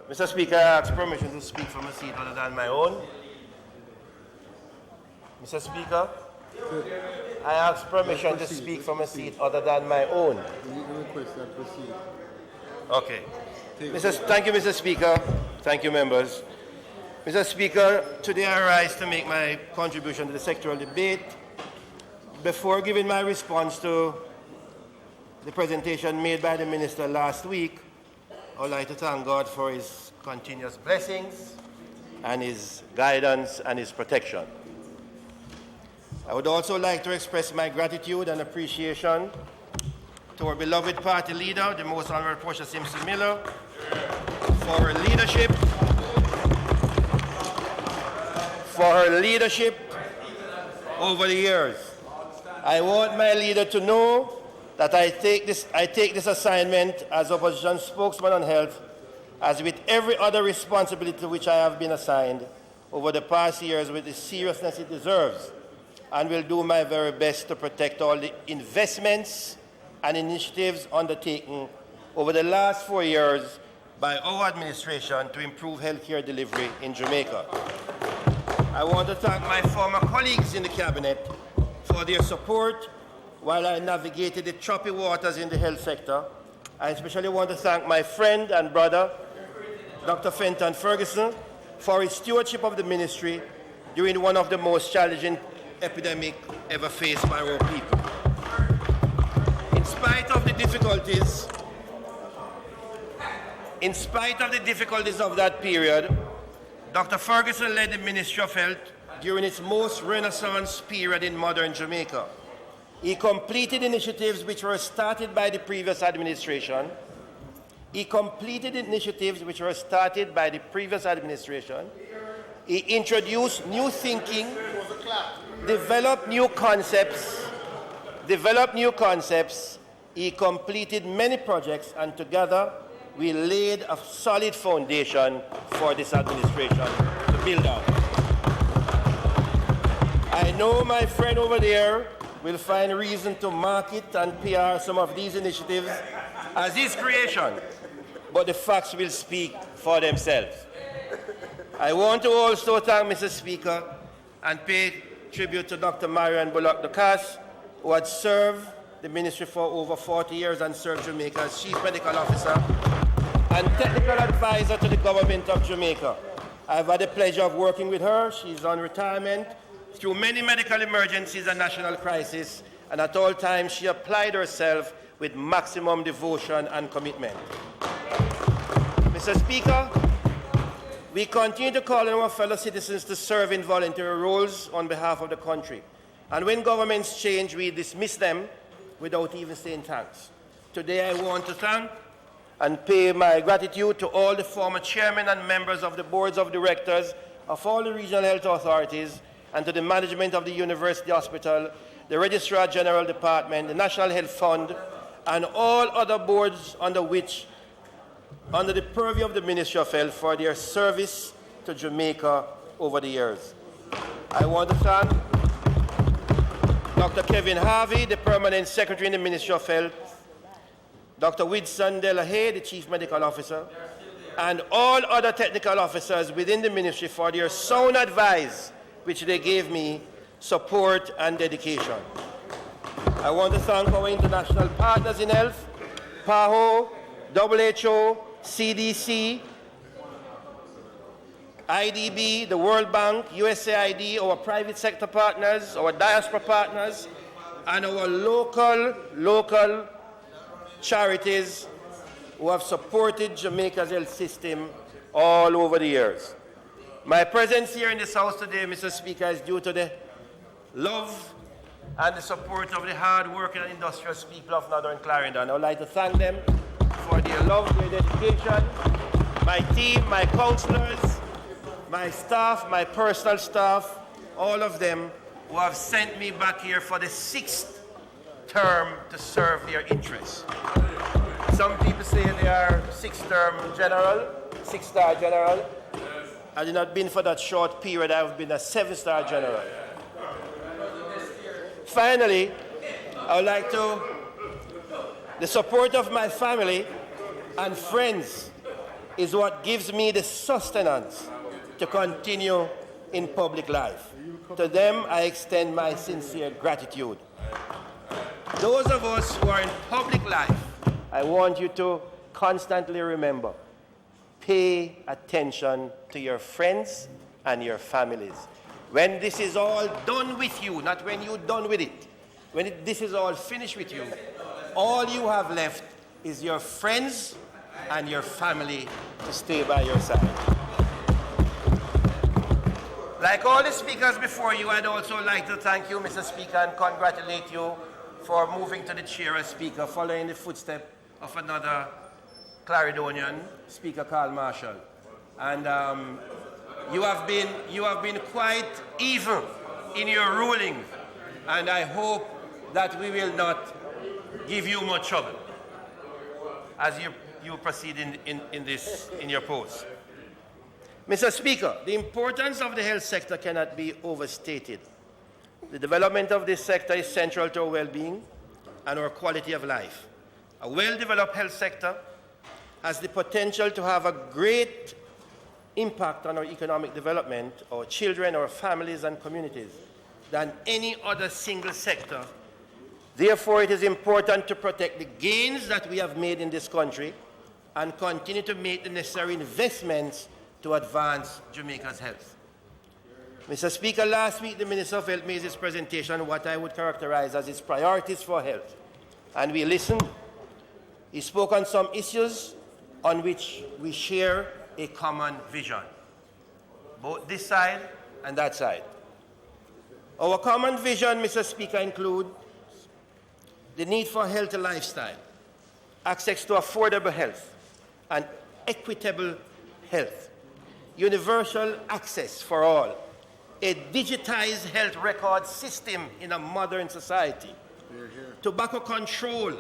Mr. Speaker, I ask permission to speak from a seat other than my own. Mr. Speaker, I ask permission to speak from a seat other than my own. Okay. Thank you, Mr. Speaker. Thank you, members. Mr. Speaker, today I rise to make my contribution to the sectoral debate. Before giving my response to the presentation made by the Minister last week, I would like to thank God for his continuous blessings and his guidance and his protection. I would also like to express my gratitude and appreciation to our beloved party leader, the Most Honorable Portia Simpson Miller, for her leadership over the years. I want my leader to know that I take this assignment as opposition spokesman on health as with every other responsibility to which I have been assigned over the past years with the seriousness it deserves, and will do my very best to protect all the investments and initiatives undertaken over the last 4 years by our administration to improve healthcare delivery in Jamaica. I want to thank my former colleagues in the Cabinet for their support while I navigated the choppy waters in the health sector. I especially want to thank my friend and brother, Dr. Fenton Ferguson, for his stewardship of the ministry during one of the most challenging epidemics ever faced by our people. In spite of the difficulties of that period, Dr. Ferguson led the Ministry of Health during its most renaissance period in modern Jamaica. He completed initiatives which were started by the previous administration. He introduced new thinking, developed new concepts. He completed many projects, and together we laid a solid foundation for this administration to build on. I know my friend over there will find reason to market and PR some of these initiatives as his creation, but the facts will speak for themselves. I want to also thank Mr. Speaker and pay tribute to Dr. Marian Bullock-Ducasse, who had served the ministry for over 40 years and served Jamaica as Chief Medical Officer and Technical Advisor to the Government of Jamaica. I've had the pleasure of working with her. She's on retirement through many medical emergencies and national crises, and at all times she applied herself with maximum devotion and commitment. Mr. Speaker, we continue to call on our fellow citizens to serve in voluntary roles on behalf of the country. And when governments change, we dismiss them without even saying thanks. Today I want to thank and pay my gratitude to all the former chairmen and members of the boards of directors of all the regional health authorities, and to the management of the University Hospital, the Registrar General Department, the National Health Fund, and all other boards under the purview of the Ministry of Health for their service to Jamaica over the years. I want to thank Dr. Kevin Harvey, the Permanent Secretary in the Ministry of Health, Dr. Whitson Delahaye, the Chief Medical Officer, and all other technical officers within the ministry for their sound advice which they gave me, support and dedication. I want to thank our international partners in health, PAHO, WHO, CDC, IDB, the World Bank, USAID, our private sector partners, our diaspora partners, and our local charities who have supported Jamaica's health system all over the years. My presence here in this House today, Mr. Speaker, is due to the love and the support of the hard-working and industrious people of Northern Clarendon. I would like to thank them for their love, their dedication, my team, my councillors, my staff, my personal staff, all of them who have sent me back here for the 6th term to serve their interests. Some people say they are 6th-term general, 6-star general. Had it not been for that short period, I would have been a 7-star general. Finally, I would like the support of my family and friends is what gives me the sustenance to continue in public life. To them, I extend my sincere gratitude. Those of us who are in public life, I want you to constantly remember, pay attention to your friends and your families. When this is all done with you, not when you're done with it, when this is all finished with you, all you have left is your friends and your family to stay by your side. Like all the speakers before you, I'd also like to thank you, Mr. Speaker, and congratulate you for moving to the chair as Speaker, following the footsteps of another Clarendonian, Speaker Karl Marshall. And you have been quite even in your ruling, and I hope that we will not give you much trouble as you proceed in your post. Mr. Speaker, the importance of the health sector cannot be overstated. The development of this sector is central to our well-being and our quality of life. A well-developed health sector has the potential to have a great impact on our economic development, our children, our families and communities than any other single sector. Therefore, it is important to protect the gains that we have made in this country and continue to make the necessary investments to advance Jamaica's health. Mr. Speaker, last week the Minister of Health made his presentation on what I would characterize as his priorities for health, and we listened. He spoke on some issues on which we share a common vision, both this side and that side. Our common vision, Mr. Speaker, includes the need for a healthy lifestyle, access to affordable health and equitable health, universal access for all, a digitized health record system in a modern society, tobacco control,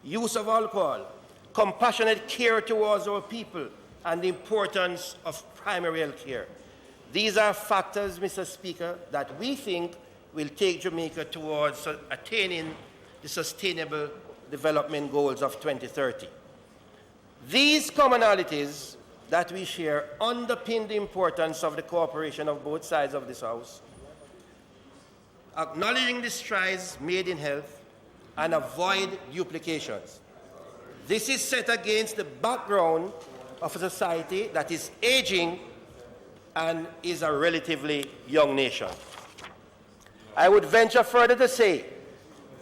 use of alcohol, compassionate care towards our people, and the importance of primary health care. These are factors, Mr. Speaker, that we think will take Jamaica towards attaining the Sustainable Development Goals of 2030. These commonalities that we share underpin the importance of the cooperation of both sides of this House, acknowledging the strides made in health and avoid duplications. This is set against the background of a society that is aging and is a relatively young nation. I would venture further to say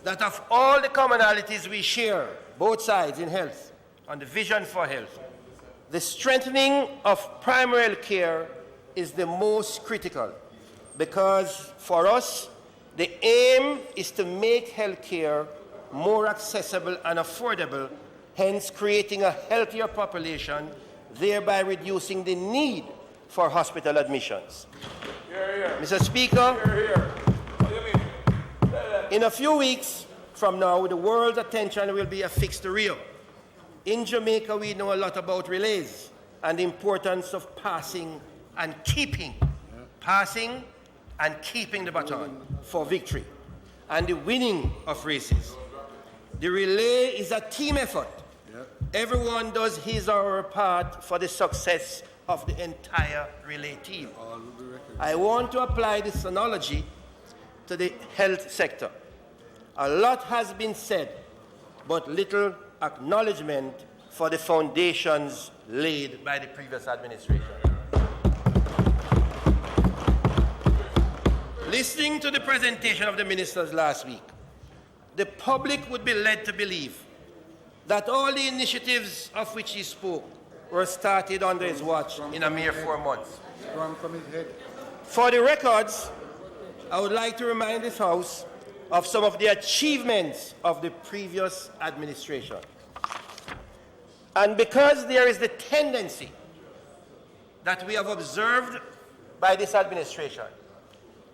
that of all the commonalities we share, both sides in health, on the vision for health, the strengthening of primary health care is the most critical, because for us, the aim is to make health care more accessible and affordable, hence creating a healthier population, thereby reducing the need for hospital admissions. Mr. Speaker, in a few weeks from now, the world's attention will be affixed to Rio. In Jamaica, we know a lot about relays and the importance of passing and keeping the baton for victory and the winning of races. The relay is a team effort. Everyone does his or her part for the success of the entire relay team. I want to apply this analogy to the health sector. A lot has been said, but little acknowledgement for the foundations laid by the previous administration. Listening to the presentation of the ministers last week, the public would be led to believe that all the initiatives of which he spoke were started under his watch in a mere 4 months. For the records, I would like to remind this House of some of the achievements of the previous administration. And because there is the tendency that we have observed by this administration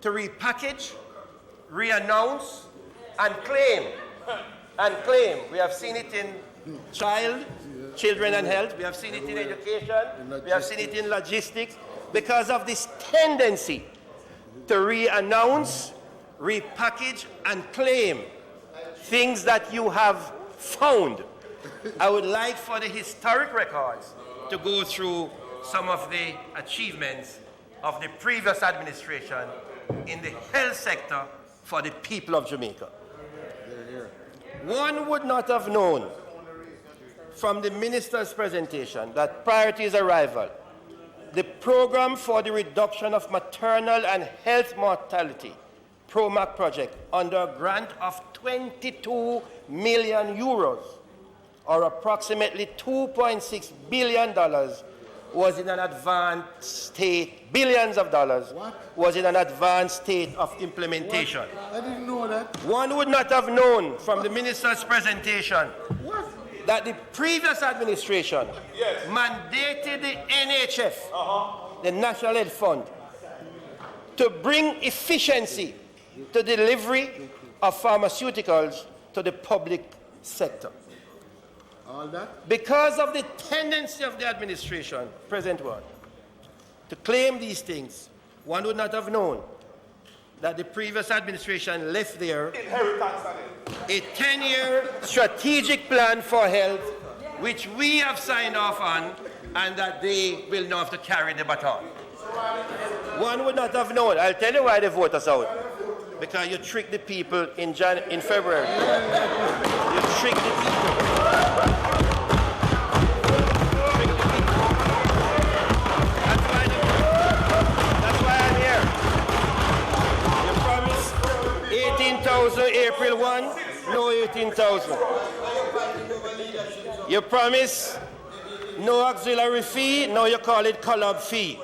to repackage, re-announce, and claim. We have seen it in children and health. We have seen it in education. We have seen it in logistics. Because of this tendency to re-announce, repackage, and claim things that you have found, I would like for the historic records to go through some of the achievements of the previous administration in the health sector for the people of Jamaica. One would not have known from the minister's presentation that prior to his arrival, the program for the reduction of maternal and health mortality, PROMAC project, under a grant of 22 million euros, or approximately $2.6 billion, was in an advanced state, billions of dollars, was in an advanced state of implementation. I didn't know that. One would not have known from the minister's presentation that the previous administration mandated the NHF, the National Health Fund, to bring efficiency to delivery of pharmaceuticals to the public sector. All that? Because of the tendency of the administration, present one, to claim these things, one would not have known that the previous administration left there a 10-year strategic plan for health, which we have signed off on, and that they will now have to carry the baton. One would not have known. I'll tell you why they vote us out. Because you tricked the people in February. You tricked the people. That's why I'm here. You promised 18,000 April 1, no 18,000. You promised no auxiliary fee, now you call it collab fee.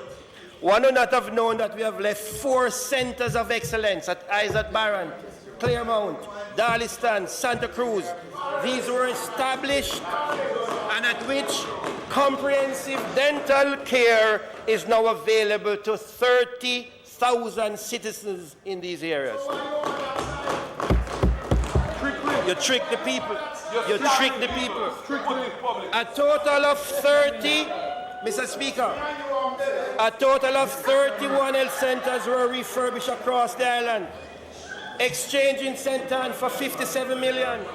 One would not have known that we have left 4 centers of excellence at Isaac Barron, Claremont, Darliston, Santa Cruz. These were established and at which comprehensive dental care is now available to 30,000 citizens in these areas. You trick the people. You trick the people. A total of 30, Mr. Speaker, a total of 31 health centers were refurbished across the island. Exchange in St. Anne for 57 million.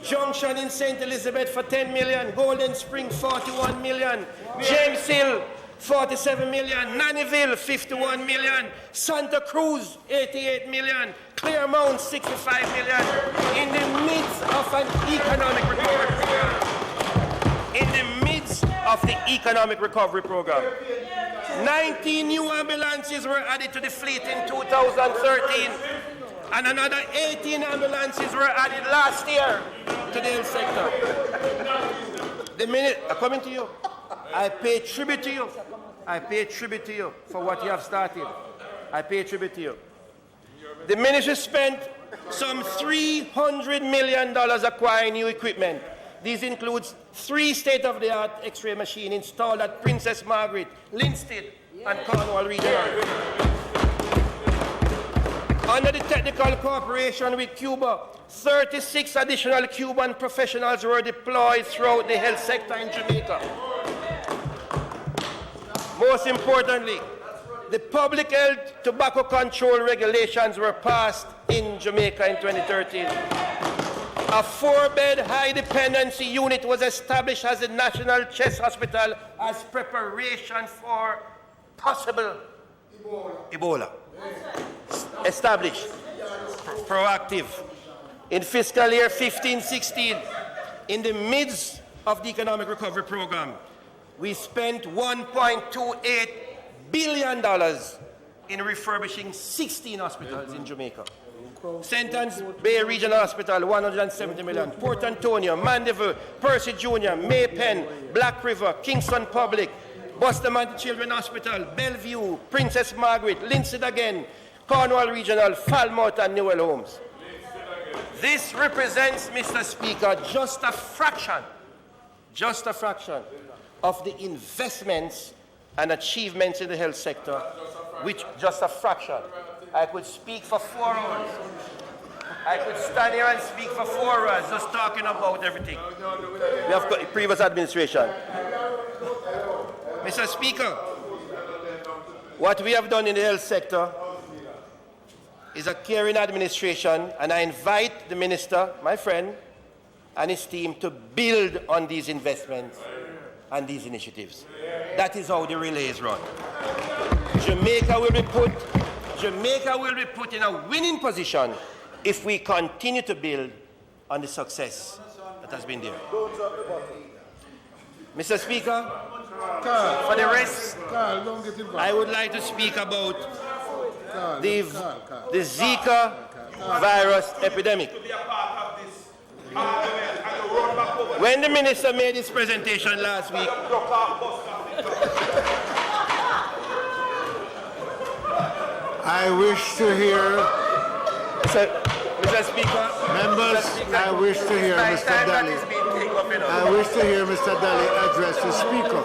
Junction in St. Elizabeth for 10 million. Golden Spring 41 million. James Hill 47 million. Nannyville 51 million. Santa Cruz 88 million. Claremont 65 million. In the midst of an economic recovery program. In the midst of the economic recovery program. 19 new ambulances were added to the fleet in 2013. And another 18 ambulances were added last year to the health sector. The minute, I'm coming to you. I pay tribute to you. I pay tribute to you for what you have started. I pay tribute to you. The ministry spent some $300 million acquiring new equipment. These include 3 state-of-the-art X-ray machines installed at Princess Margaret, Linstead, and Cornwall Regional. Under the technical cooperation with Cuba, 36 additional Cuban professionals were deployed throughout the health sector in Jamaica. Most importantly, the public health tobacco control regulations were passed in Jamaica in 2013. A 4-bed high-dependency unit was established as the National Chest Hospital as preparation for possible Ebola. Established, proactive. In fiscal year 15-16, in the midst of the economic recovery program, we spent $1.28 billion in refurbishing 16 hospitals in Jamaica. St. Anne's Bay Regional Hospital, 170 million. Port Antonio, Mandeville, Percy Jr., Maypen, Black River, Kingston Public, Bustamante Children's Hospital, Bellevue, Princess Margaret, Linstead again, Cornwall Regional, Falmouth, and Newell Homes. This represents, Mr. Speaker, just a fraction of the investments and achievements in the health sector, which just a fraction. I could speak for 4 hours. I could stand here and speak for 4 hours just talking about everything. We have got the previous administration. Mr. Speaker, what we have done in the health sector is a caring administration, and I invite the minister, my friend, and his team to build on these investments and these initiatives. That is how the relay is run. Jamaica will be put in a winning position if we continue to build on the success that has been there. Mr. Speaker, for the rest, I would like to speak about the Zika virus epidemic. When the minister made his presentation last week, I wish to hear, Mr. Speaker, members, I wish to hear Mr. Dalley. I wish to hear Mr. Dalley address the Speaker.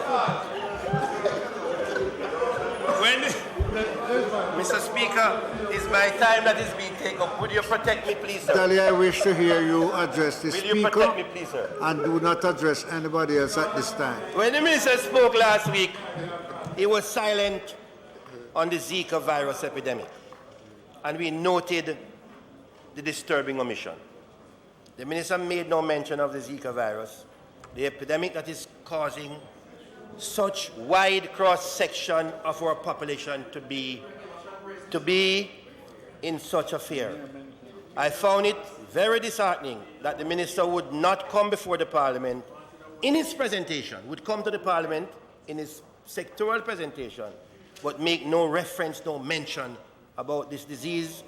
Mr. Speaker, it's my time that is being taken up. Would you protect me, please, sir? Dalley, I wish to hear you address the Will Speaker. you protect me, please, sir? And do not address anybody else at this time. When the minister spoke last week, he was silent on the Zika virus epidemic, and we noted the disturbing omission. The minister made no mention of the Zika virus, the epidemic that is causing such wide cross-section of our population to be in such a fear. I found it very disheartening that the minister would not come before the Parliament in his presentation, would come to the Parliament in his sectoral presentation, but make no reference, no mention about this disease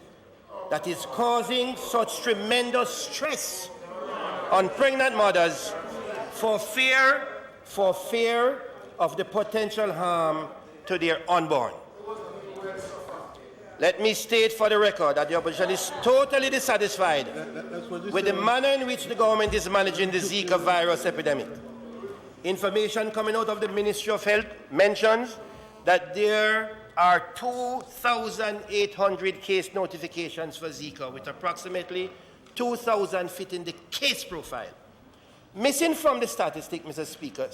that is causing such tremendous stress on pregnant mothers for fear of the potential harm to their unborn. Let me state for the record that the opposition is totally dissatisfied with the manner in which the government is managing the Zika virus epidemic. Information coming out of the Ministry of Health mentions that there are 2,800 case notifications for Zika, with approximately 2,000 fitting the case profile. Missing from the statistics, Mr. Speaker,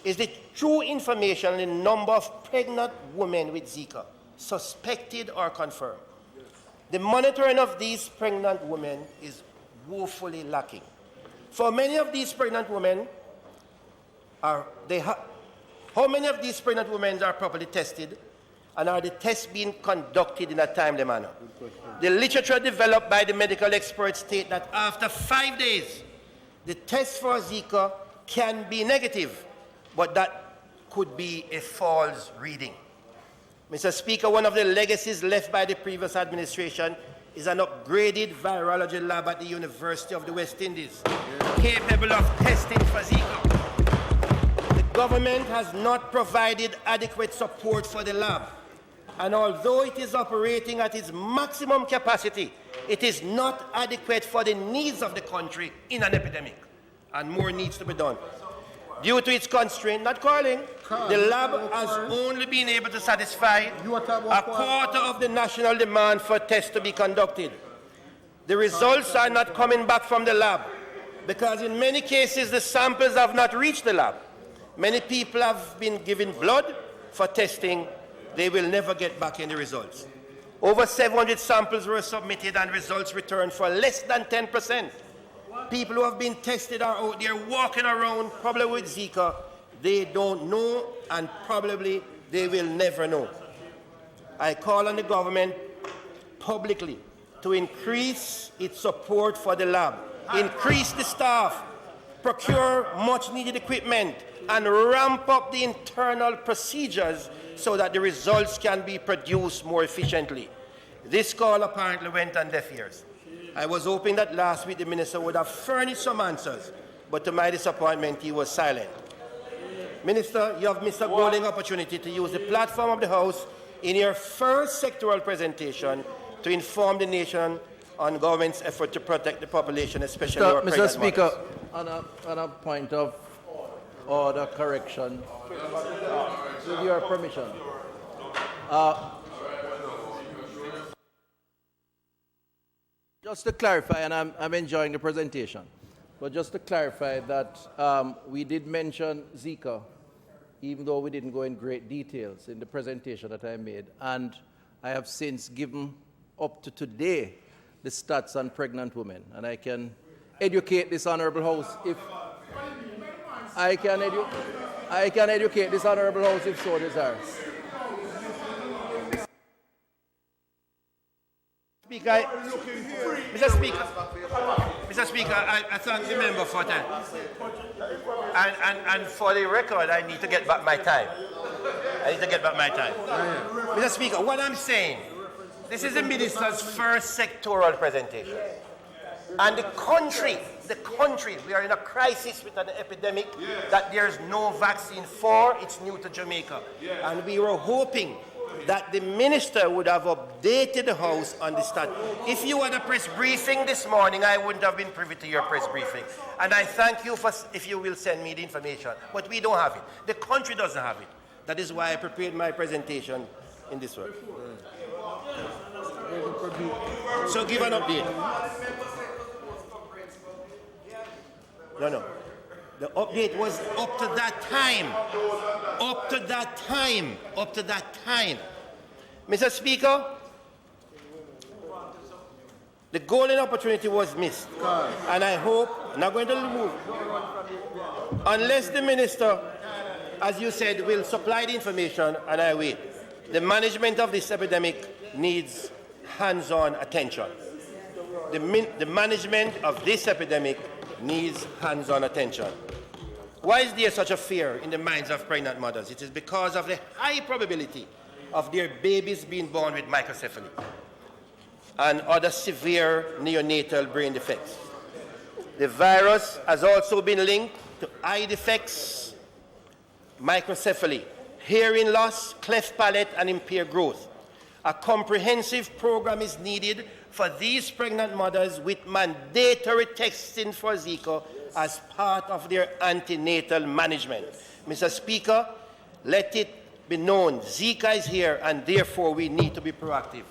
is the true information on the number of pregnant women with Zika, suspected or confirmed. The monitoring of these pregnant women is woefully lacking. For many of these pregnant women, how many of these pregnant women are properly tested, and are the tests being conducted in a timely manner? The literature developed by the medical experts state that after 5 days, the test for Zika can be negative, but that could be a false reading. Mr. Speaker, one of the legacies left by the previous administration is an upgraded virology lab at the University of the West Indies, capable of testing for Zika. The government has not provided adequate support for the lab, and although it is operating at its maximum capacity, it is not adequate for the needs of the country in an epidemic, and more needs to be done. Due to its constraint, not calling, the lab has only been able to satisfy a quarter of the national demand for tests to be conducted. The results are not coming back from the lab because in many cases the samples have not reached the lab. Many people have been given blood for testing. They will never get back any results. Over 700 samples were submitted and results returned for less than 10%. People who have been tested are out there walking around, probably with Zika. They don't know, and probably they will never know. I call on the government publicly to increase its support for the lab, increase the staff, procure much-needed equipment, and ramp up the internal procedures so that the results can be produced more efficiently. This call apparently went on deaf ears. I was hoping that last week the minister would have furnished some answers, but to my disappointment, he was silent. Minister, you have missed a golden opportunity to use the platform of the House in your first sectoral presentation to inform the nation on government's effort to protect the population, especially our pregnant Mr. Speaker, mothers. on a point of order correction, with your permission. Just to clarify, and I'm enjoying the presentation, but just to clarify that we did mention Zika, even though we didn't go in great details in the presentation that I made, and I have since given up to today the stats on pregnant women, and I can educate this honourable House if... I can educate this honorable house if so desires. Speaker, Mr. Speaker, I thank the member for that. And for the record, I need to get back my time. Mr. Speaker, what I'm saying, this is the minister's first sectoral presentation. And the country, we are in a crisis with an epidemic that there's no vaccine for. It's new to Jamaica. And we were hoping that the minister would have updated the House on the stat. If you had a press briefing this morning, I wouldn't have been privy to your press briefing. And I thank you for if you will send me the information. But we don't have it. The country doesn't have it. That is why I prepared my presentation in this way. So give an update. No. The update was up to that time. Mr. Speaker, the golden opportunity was missed. And I hope, I'm not going to move, unless the minister, as you said, will supply the information, and I wait. The management of this epidemic needs hands-on attention. The management of this epidemic needs hands-on attention. Why is there such a fear in the minds of pregnant mothers? It is because of the high probability of their babies being born with microcephaly and other severe neonatal brain defects. The virus has also been linked to eye defects, microcephaly, hearing loss, cleft palate, and impaired growth. A comprehensive program is needed for these pregnant mothers with mandatory testing for Zika as part of their antenatal management. Mr. Speaker, let it be known Zika is here, and therefore we need to be proactive.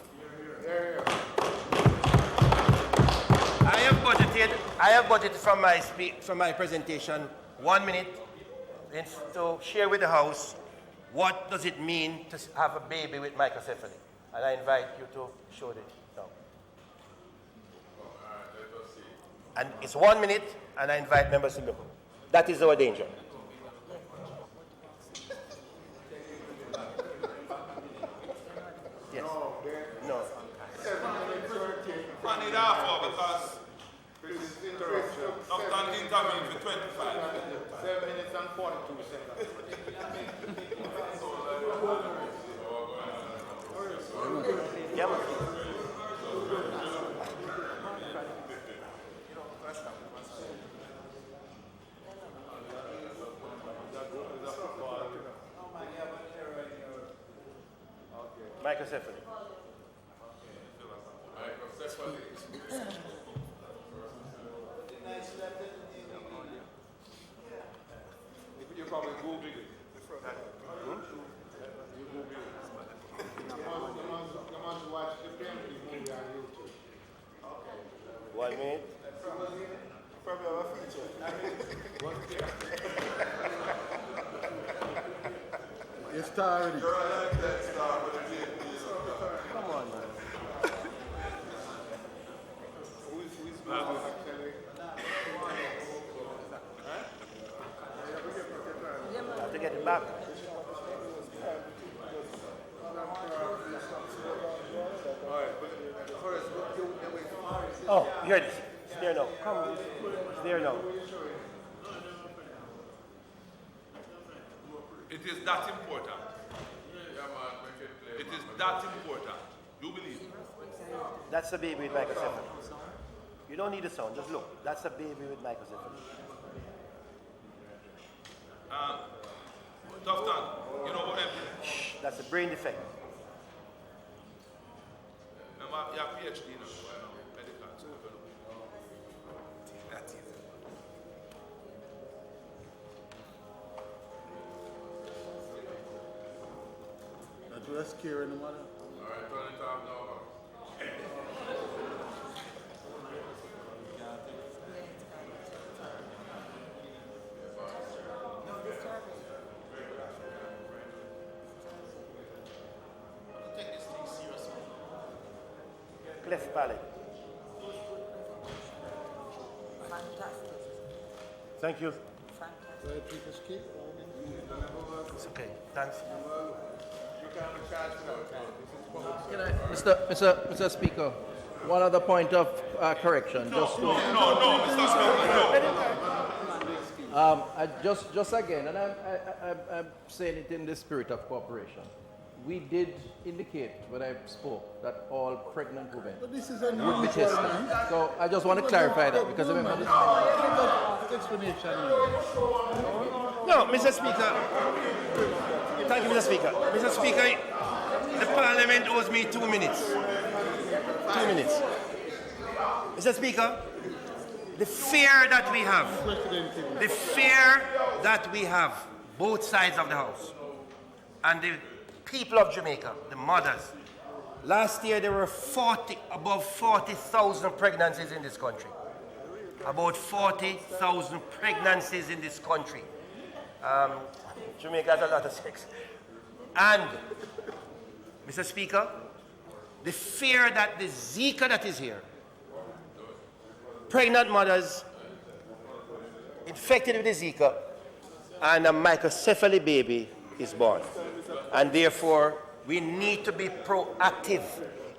I have budgeted from my presentation 1 minute to share with the House what does it mean to have a baby with microcephaly. And I invite you to show it now. And it's 1 minute, and I invite members to look. That is our danger. Yes. No. I need half because Dr. intervened for 25 minutes. 7 minutes and 42 seconds. Yeah, man. Microcephaly. You probably Google it. You must watch the Dengue movie on YouTube. 1 minute. Probably have a feature. You start already. Come on, man. I have to get it back. Oh, here it is. It's there now. Come. It's there now. It is that important. It is that important. You believe it? That's the baby with microcephaly. You don't need a sound. Just look. That's a baby with microcephaly. Dr. You know what? That's a brain defect. You have PhD now. Medical. That is. That was scary, no matter. All right, turn it off now. Cleft palate. Fantastic. Thank you. It's okay. Thanks. Mr. Speaker, one other point of correction. Just again, and I'm saying it in the spirit of cooperation. We did indicate when I spoke that all pregnant women would be tested. So I just want to clarify that because remember this. No, Mr. Speaker. Thank you, Mr. Speaker. Mr. Speaker, the Parliament owes me 2 minutes. 2 minutes. Mr. Speaker, the fear that we have, both sides of the House, and the people of Jamaica, the mothers, last year there were above 40,000 pregnancies in this country. About 40,000 pregnancies in this country. Jamaica has a lot of sex. And, Mr. Speaker, the fear that the Zika that is here, pregnant mothers infected with the Zika, and a microcephaly baby is born. And therefore, we need to be proactive.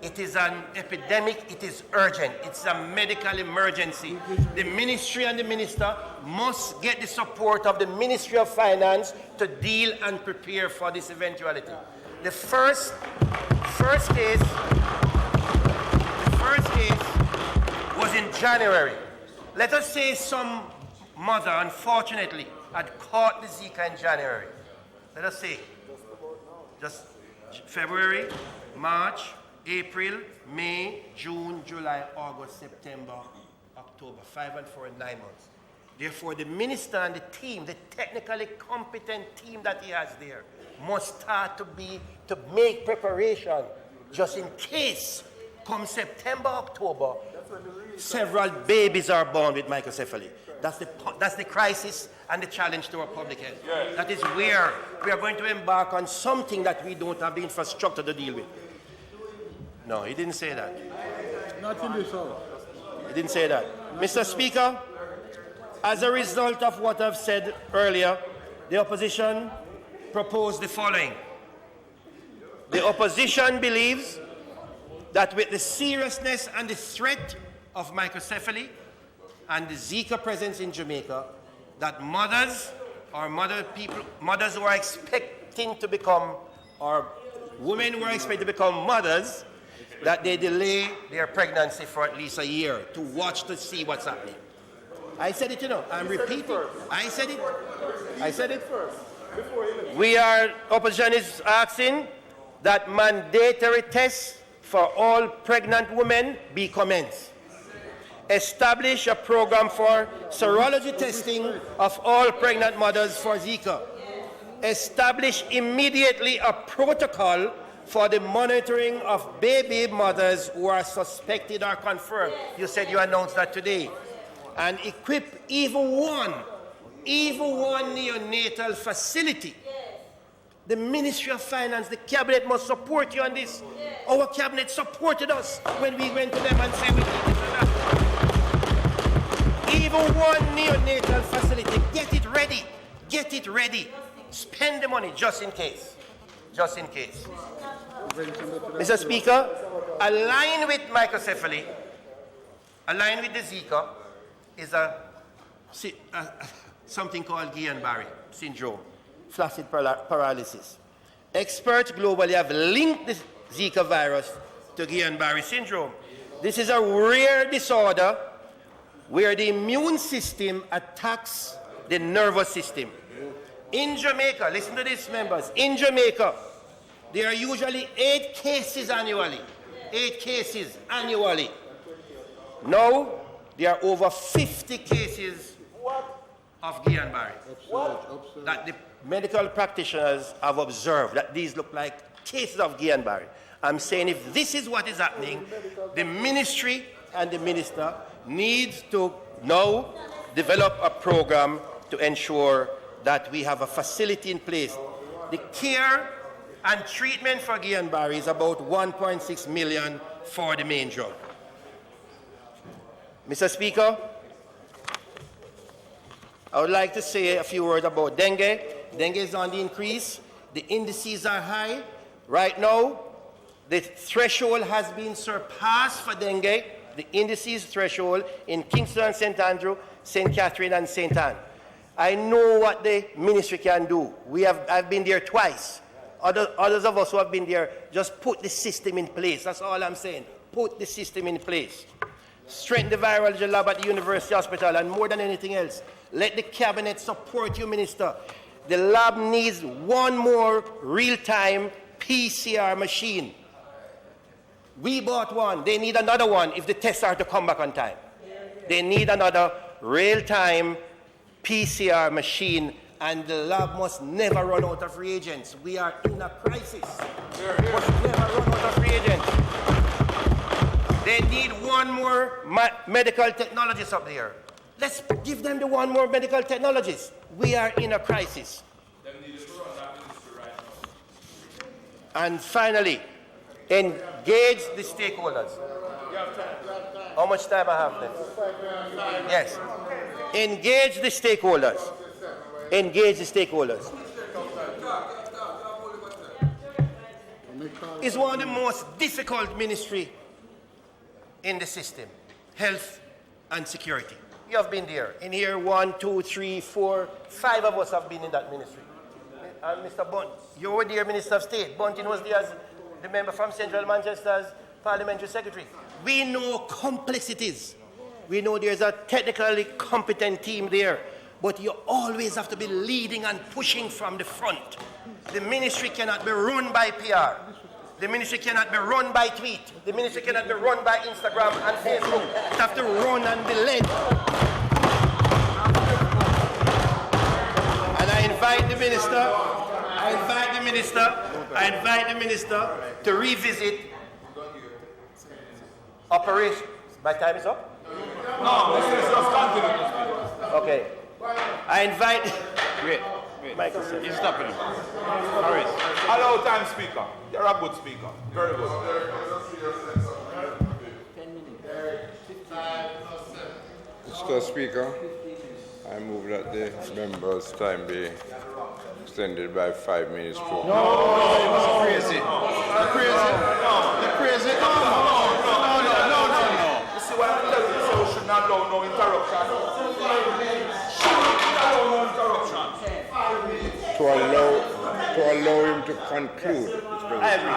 It is an epidemic, it is urgent, it's a medical emergency. The ministry and the minister must get the support of the Ministry of Finance to deal and prepare for this eventuality. The first case was in January. Let us say some mother, unfortunately, had caught the Zika in January. Let us say, just February, March, April, May, June, July, August, September, October, 5 and 4 and 9 months. Therefore, the minister and the team, the technically competent team that he has there, must start to make preparation just in case, come September, October, several babies are born with microcephaly. That's the crisis and the challenge to our public health. Yes. That is where we are going to embark on something that we don't have the infrastructure to deal with. No, he didn't say that. Not in this house. He didn't say that. Mr. Speaker, as a result of what I've said earlier, the opposition proposed the following. The opposition believes that with the seriousness and the threat of microcephaly and the Zika presence in Jamaica, that mothers who are expecting to become, or women who are expected to become mothers, that they delay their pregnancy for at least a year to watch to see what's happening. I said it, I'm repeating. I said it first. Opposition is asking that mandatory tests for all pregnant women be commenced. Establish a program for serology testing of all pregnant mothers for Zika. Establish immediately a protocol for the monitoring of baby mothers who are suspected or confirmed. You said you announced that today. And equip even one neonatal facility. The Ministry of Finance, the Cabinet must support you on this. Our Cabinet supported us when we went to them and said we need this and that. Even one neonatal facility, get it ready. Spend the money just in case. Mr. Speaker, aligned with microcephaly, aligned with the Zika, is something called Guillain-Barré syndrome, flaccid paralysis. Experts globally have linked the Zika virus to Guillain-Barré syndrome. This is a rare disorder where the immune system attacks the nervous system. In Jamaica, listen to this, members, in Jamaica, there are usually 8 cases annually. 8 cases annually. Now, there are over 50 cases of Guillain-Barré that the medical practitioners have observed that these look like cases of Guillain-Barré. I'm saying if this is what is happening, the ministry and the minister needs to now develop a program to ensure that we have a facility in place. The care and treatment for Guillain-Barré is about 1.6 million for the main drug. Mr. Speaker, I would like to say a few words about dengue. Dengue is on the increase. The indices are high. Right now, the threshold has been surpassed for dengue, the indices threshold in Kingston and St. Andrew, St. Catherine and St. Anne. I know what the ministry can do. I've been there twice. Others of us who have been there, just put the system in place. That's all I'm saying. Put the system in place. Strengthen the virology lab at the University Hospital, and more than anything else, let the cabinet support you, Minister. The lab needs one more real-time PCR machine. We bought one. They need another one if the tests are to come back on time. They need another real-time PCR machine, and the lab must never run out of reagents. We are in a crisis. Must never run out of reagents. They need one more medical technologist up there. Let's give them the one more medical technologist. We are in a crisis. And finally, engage the stakeholders. How much time I have left? Yes. Engage the stakeholders. Engage the stakeholders. It's one of the most difficult ministries in the system. Health and security. You have been there. In here, 1, 2, 3, 4, 5 of us have been in that ministry. And Mr. Bunt, you were there, Minister of State. Bunting was there as the member from Central Manchester's Parliamentary Secretary. We know complexities. We know there's a technically competent team there, but you always have to be leading and pushing from the front. The ministry cannot be run by PR. The ministry cannot be run by tweet. The ministry cannot be run by Instagram and Facebook. It has to run and be led. And I invite the minister to revisit operation. My time is up? No, this is just continue. Okay. I invite... Wait. Michael, You're stopping him. Horace. Allow time, Speaker. You're a good speaker. Very good. Mr. Speaker, I move that the members' time be extended by 5 minutes to... No, crazy. You're crazy. You're crazy. No. You see what I'm telling you? So we should not allow no interruption. To allow him to conclude his presentation. I agree.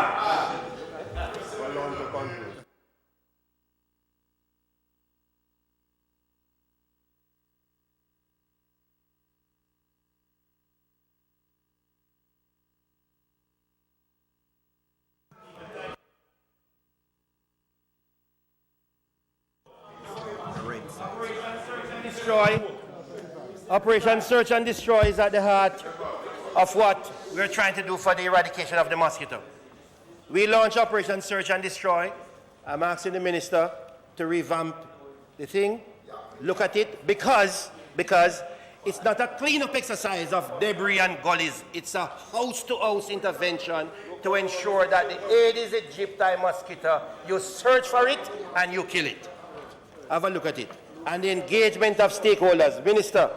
Operation Search and Destroy is at the heart of what we're trying to do for the eradication of the mosquito. We launched Operation Search and Destroy. I'm asking the minister to revamp the thing, look at it, because it's not a cleanup exercise of debris and gullies. It's a house-to-house intervention to ensure that the Aedes aegypti mosquito, you search for it and you kill it. Have a look at it. And the engagement of stakeholders. Minister,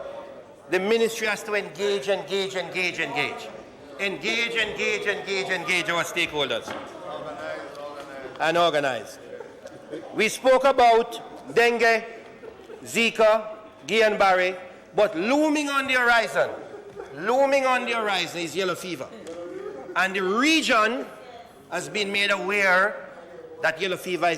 the ministry has to engage our stakeholders. And organize. We spoke about dengue, Zika, Guillain-Barré, but looming on the horizon is yellow fever. And the region has been made aware that yellow fever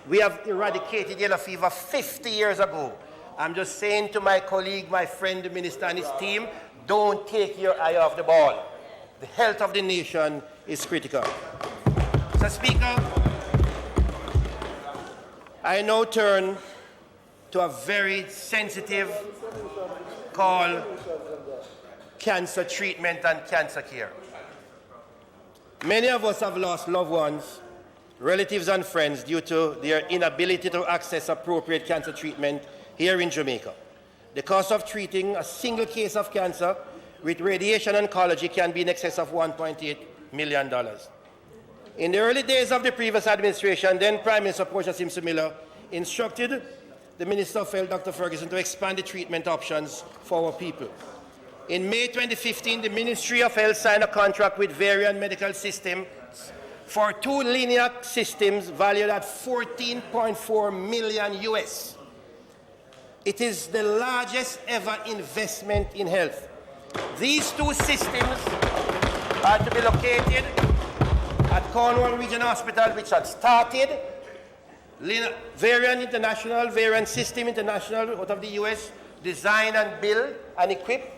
we have eradicated yellow fever 50 years ago. I'm just saying to my colleague, my friend, the minister and his team, don't take your eye off the ball. The health of the nation is critical. So, Speaker, I now turn to a very sensitive call: cancer treatment and cancer care. Many of us have lost loved ones, relatives and friends due to their inability to access appropriate cancer treatment here in Jamaica. The cost of treating a single case of cancer with radiation oncology can be in excess of $1.8 million. In the early days of the previous administration, then Prime Minister Portia Simpson Miller instructed the Minister of Health, Dr. Ferguson, to expand the treatment options for our people. In May 2015, the Ministry of Health signed a contract with Varian Medical Systems for 2 linear systems valued at $14.4 million US. It is the largest ever investment in health. These 2 systems are to be located at Cornwall Regional Hospital, which had started, Varian International, Varian System International out of the US, design and build and equip,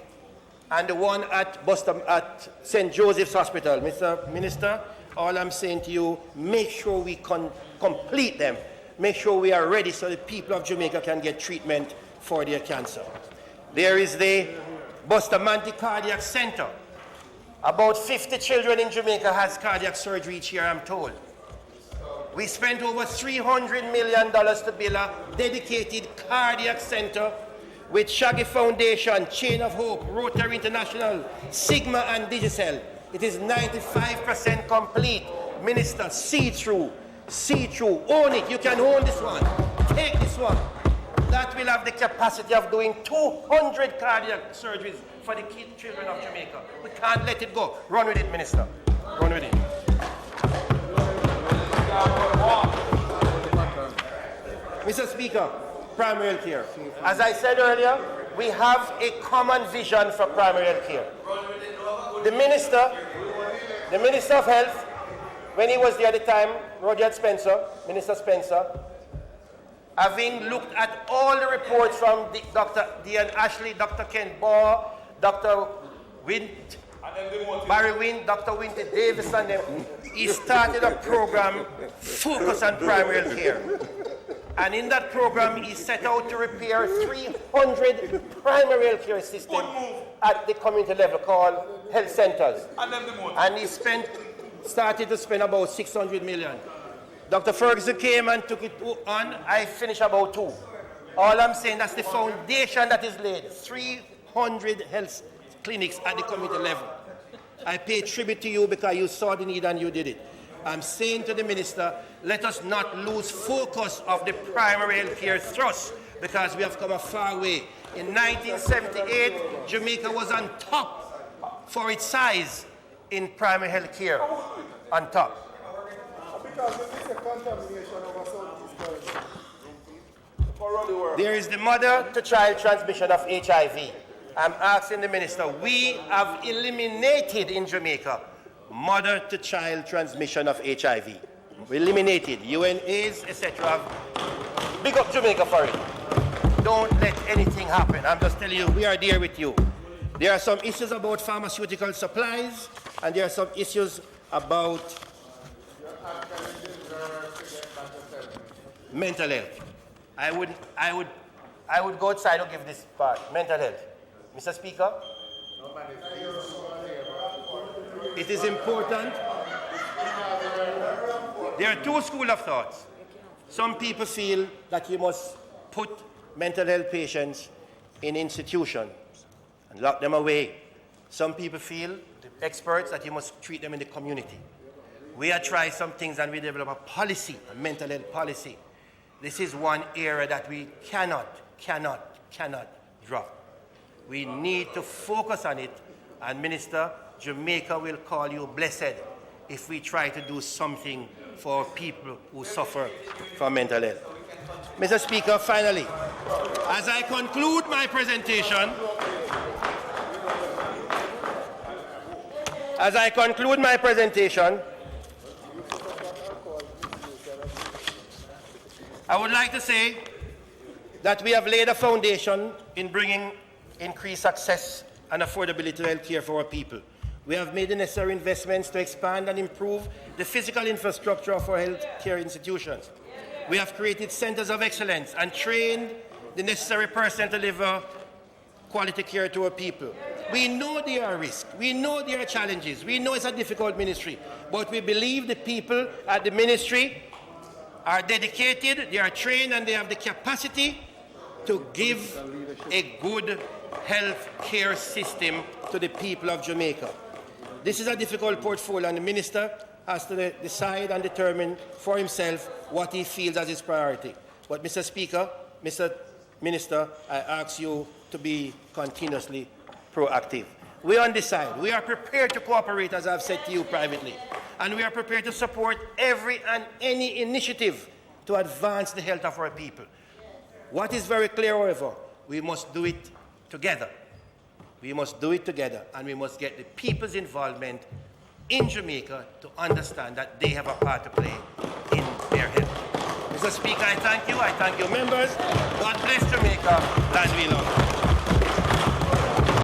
and the one at Boston, at St. Joseph's Hospital. Mr. Minister, all I'm saying to you, make sure we complete them. Make sure we are ready so the people of Jamaica can get treatment for their cancer. There is the Bustamante Cardiac Center. About 50 children in Jamaica has cardiac surgery each year, I'm told. We spent over $300 million to build a dedicated cardiac center with Shaggy Foundation, Chain of Hope, Rotary International, Sigma and Digicel. It is 95% complete. Minister, see through, own it. You can own this one. Take this one. That will have the capacity of doing 200 cardiac surgeries for the children of Jamaica. We can't let it go. Run with it, Minister. Run with it. Mr. Speaker, primary health care. As I said earlier, we have a common vision for primary health care. The Minister of Health, when he was there at the time, Minister Spencer, having looked at all the reports from Dr. Diane Ashley, Dr. Ken Baugh, Dr. Barry Wynn, Dr. Winter Davis, and them, he started a program focused on primary health care. And in that program, he set out to repair 300 primary health care systems at the community level called health centers. And he started to spend about $600 million. Dr. Ferguson came and took it on. I finished about 2. All I'm saying, that's the foundation that is laid. 300 health clinics at the community level. I pay tribute to you because you saw the need and you did it. I'm saying to the Minister, let us not lose focus of the primary health care thrust because we have come a far way. In 1978, Jamaica was on top for its size in primary health care, on top. There is the mother-to-child transmission of HIV. I'm asking the Minister, we have eliminated in Jamaica mother-to-child transmission of HIV. We eliminated. UNAIDS, etc. Big up Jamaica for it. Don't let anything happen. I'm just telling you, we are there with you. There are some issues about pharmaceutical supplies, and there are some issues about mental health. I would go outside to give this part. Mental health. Mr. Speaker, it is important. There are 2 schools of thoughts. Some people feel that you must put mental health patients in institutions and lock them away. Some people feel, the experts, that you must treat them in the community. We have tried some things and we develop a policy, a mental health policy. This is one area that we cannot drop. We need to focus on it, and Minister, Jamaica will call you blessed if we try to do something for people who suffer from mental health. Mr. Speaker, finally, as I conclude my presentation, I would like to say that we have laid a foundation in bringing increased access and affordability to health care for our people. We have made the necessary investments to expand and improve the physical infrastructure of our health care institutions. We have created centers of excellence and trained the necessary personnel to deliver quality care to our people. We know there are risks. We know there are challenges. We know it's a difficult ministry. But we believe the people at the ministry are dedicated, they are trained, and they have the capacity to give a good health care system to the people of Jamaica. This is a difficult portfolio, and the Minister has to decide and determine for himself what he feels as his priority. But, Mr. Speaker, Mr. Minister, I ask you to be continuously proactive. We on this side, we are prepared to cooperate, as I've said to you privately, and we are prepared to support every and any initiative to advance the health of our people. What is very clear, however, we must do it together. We must do it together, and we must get the people's involvement in Jamaica to understand that they have a part to play in their health. Mr. Speaker, I thank you. I thank you, members. God bless Jamaica. Land we love.